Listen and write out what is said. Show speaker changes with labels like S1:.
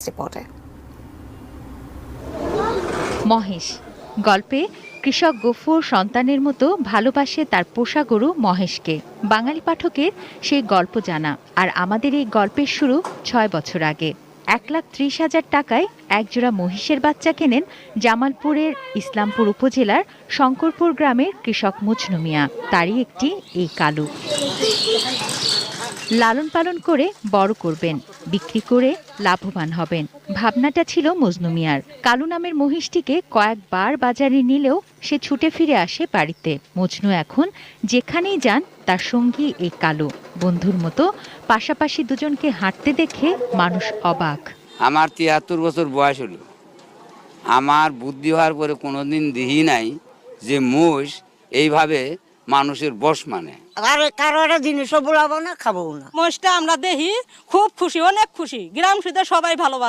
S1: রিপোর্টে।
S2: মহেশ গল্পে কৃষক গফুর সন্তানের মতো ভালোবাসে তার পোষা গরু মহেশকে। বাঙালি পাঠকের সেই গল্প জানা, আর আমাদের এই গল্পের শুরু ৬ বছর আগে। ১,৩০,০০০ টাকায় একজোড়া মহিষের বাচ্চা কেনেন জামালপুরের ইসলামপুর উপজেলার শঙ্করপুর গ্রামের কৃষক মজনু মিয়া। তারই একটি এই কালু। লালন পালন করে বড় করবেন, বিক্রি করে লাভবান হবেন, ভাবনাটা ছিল মজনু মিয়ার। কালু নামের মহিষটিকে কয়েকবার বাজারে নিলেও সে ছুটে ফিরে আসে বাড়িতে। মজনু এখন যেখানেই যান তার সঙ্গী এই কালু। বন্ধুর মতো পাশাপাশি দুজনকে হাঁটতে দেখে মানুষ অবাক।
S3: আমার ৭৩ বছর বয়স হলো, আমার বুদ্ধি হওয়ার পরে কোনোদিন দেখি নাই যে মোষ এইভাবে মানুষের বশ মানে।
S4: আর কারো একটা জিনিসও বলাবো না, খাবো না।
S5: মোষটা আমরা দেখি খুব খুশি, অনেক খুশি। গ্রাম সুদ্ধা সবাই ভালোবাসে।